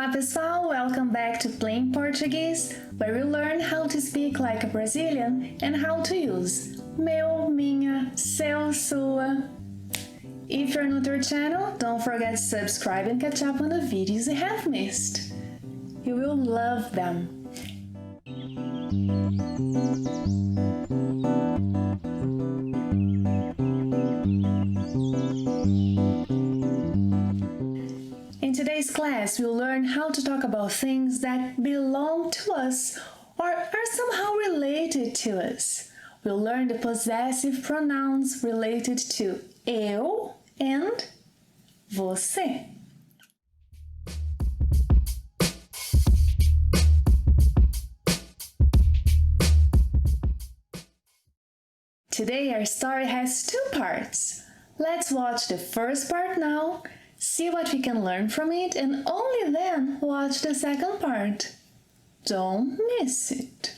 Olá pessoal, welcome back to Plain Portuguese, where we learn how to speak like a Brazilian and how to use meu, minha, seu, sua. If you're new to our channel, don't forget to subscribe and catch up on the videos you have missed. You will love them. In today's class, we'll learn how to talk about things that belong to us or are somehow related to us. We'll learn the possessive pronouns related to eu and você. Today our story has two parts. Let's watch the first part now, see what we can learn from it, and only then watch the second part. Don't miss it.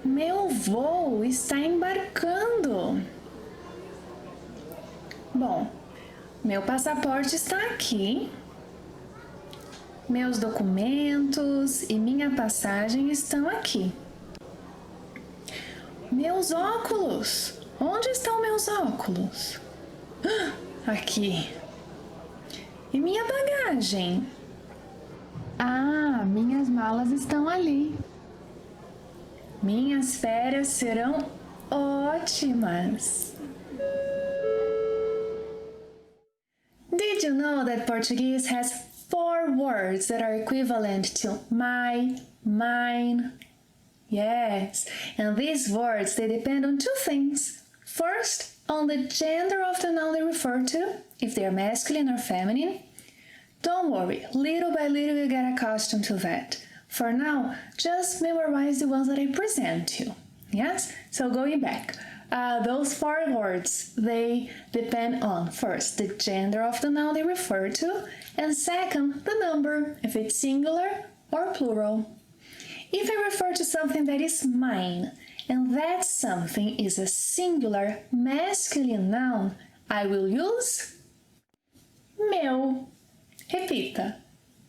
Meu voo está embarcando. Bom, meu passaporte está aqui. Meus documentos e minha passagem estão aqui. Meus óculos. Onde estão meus óculos? Aqui. E minha bagagem? Ah, minhas malas estão ali. Minhas férias serão ótimas. Did you know that Portuguese has 4 words that are equivalent to my, mine? Yes, and these words, they depend on 2 things. First, on the gender of the noun they refer to, if they are masculine or feminine. Don't worry, little by little you get accustomed to that. For now, just memorize the ones that I present you. Yes? So going back, those 4 words, they depend on, first, the gender of the noun they refer to, and second, the number, if it's singular or plural. If I refer to something that is mine, and that something is a singular masculine noun, I will use meu. Repita,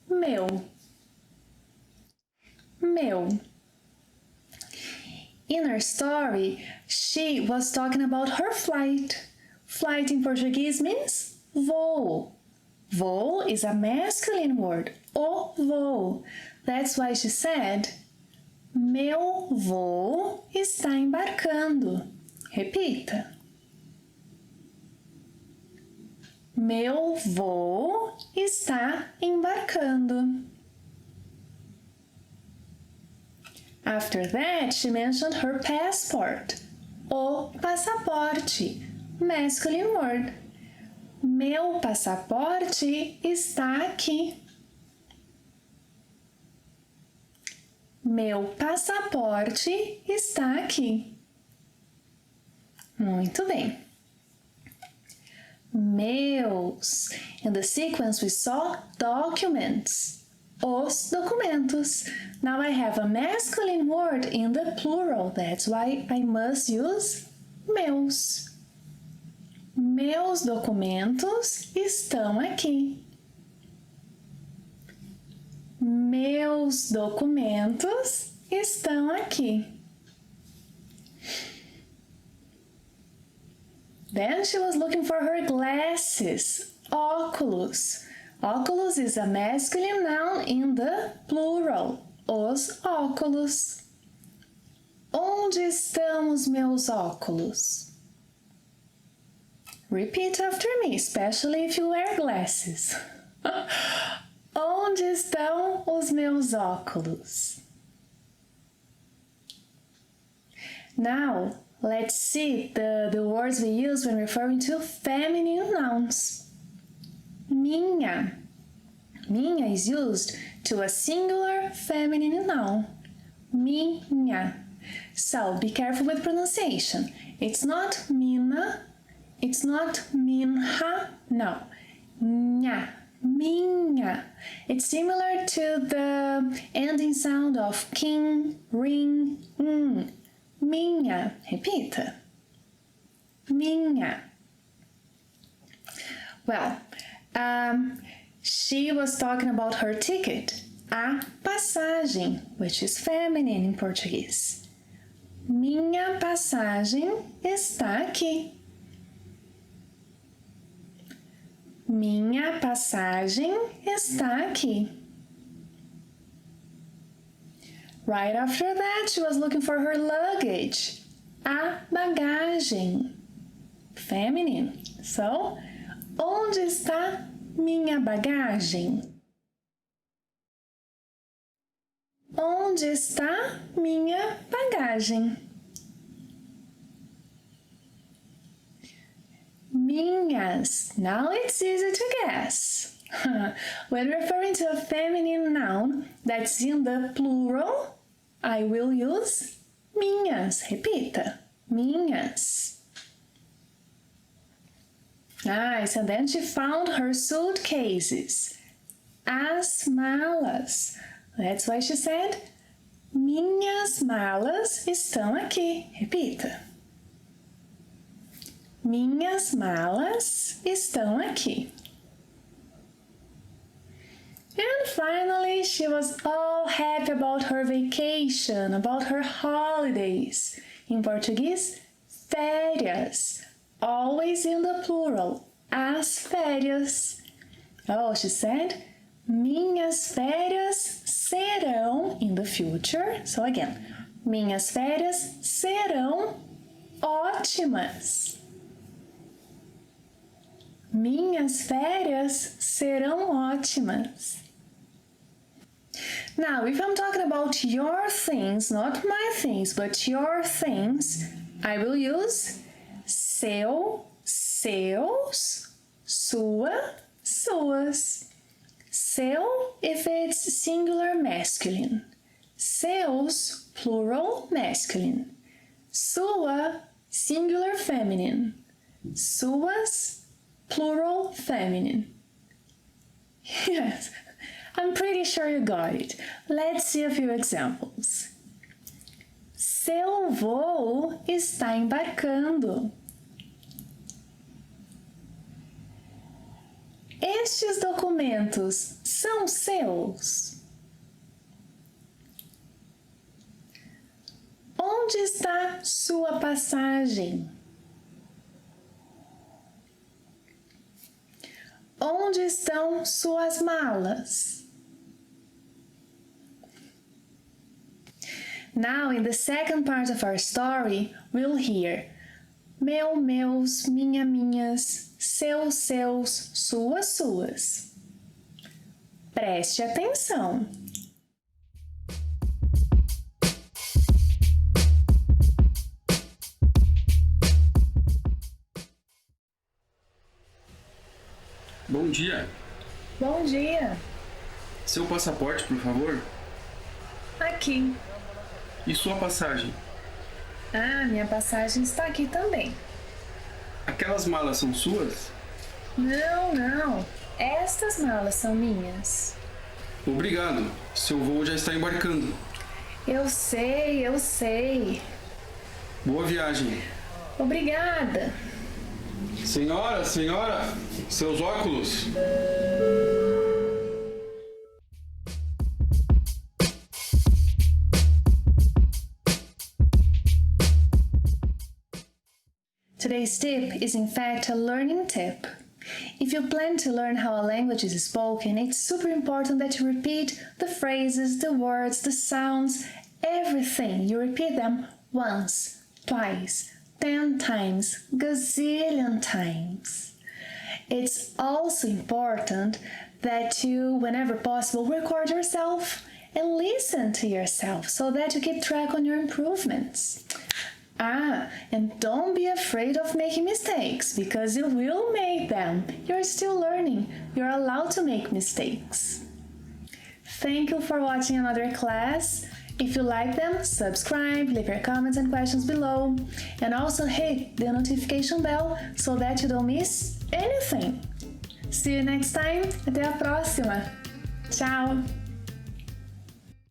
meu. Meu. In her story, she was talking about her flight. Flight in Portuguese means voo. Voo is a masculine word, o voo. That's why she said, meu voo está embarcando. Repita. Meu voo está embarcando. After that, she mentioned her passport, o passaporte, masculine word. Meu passaporte está aqui. Meu passaporte está aqui. Muito bem. Meus. In the sequence we saw documents. Os documentos. Now I have a masculine word in the plural. That's why I must use meus. Meus documentos estão aqui. Meus documentos estão aqui. Then she was looking for her glasses, óculos. Óculos is a masculine noun in the plural, os óculos. Onde estão os meus óculos? Repeat after me, especially if you wear glasses. Onde estão os meus óculos? Now, let's see the words we use when referring to feminine nouns. Minha. Minha is used to a singular feminine noun. Minha. So, be careful with pronunciation. It's not minha, it's not minha, no. Nha. minha. It's similar to the ending sound of king, ring, minha. Repita. Minha. Well, she was talking about her ticket, a passagem, which is feminine in Portuguese. Minha passagem está aqui. Minha passagem está aqui. Right after that, she was looking for her luggage. A bagagem. Feminine. So, onde está minha bagagem? Onde está minha bagagem? Minhas. Now it's easy to guess. When referring to a feminine noun that's in the plural, I will use minhas. Repita. Minhas. Nice. And then she found her suitcases. As malas. That's why she said, minhas malas estão aqui. Repita. Minhas malas estão aqui. And finally, she was all happy about her vacation, about her holidays. In Portuguese, férias. Always in the plural, as férias. Oh, she said, minhas férias serão in the future. So again, minhas férias serão ótimas. Minhas férias serão ótimas. Now, if I'm talking about your things, not my things, but your things, I will use seu, seus, sua, suas. Seu if it's singular masculine. Seus, plural masculine. Sua, singular feminine. Suas, plural feminine. Yes, I'm pretty sure you got it. Let's see a few examples. Seu voo está embarcando. Estes documentos são seus? Onde está sua passagem? Onde estão suas malas? Now, in the second part of our story, we'll hear meu, meus, minha, minhas, seus, seus, suas, suas. Preste atenção. Bom dia. Bom dia. Seu passaporte, por favor? Aqui. E sua passagem? Ah, minha passagem está aqui também. Aquelas malas são suas? Não, não. Estas malas são minhas. Obrigado. Seu voo já está embarcando. Eu sei, eu sei. Boa viagem. Obrigada. Senhora, seus óculos. Today's tip is in fact a learning tip. If you plan to learn how a language is spoken, it's super important that you repeat the phrases, the words, the sounds, everything. You repeat them once, twice, 10 times, gazillion times. It's also important that you, whenever possible, record yourself and listen to yourself so that you keep track on your improvements. And don't be afraid of making mistakes, because you will make them. You're still learning. You're allowed to make mistakes. Thank you for watching another class. If you like them, subscribe, leave your comments and questions below, and also hit the notification bell so that you don't miss anything. See you next time. Até a próxima. Tchau!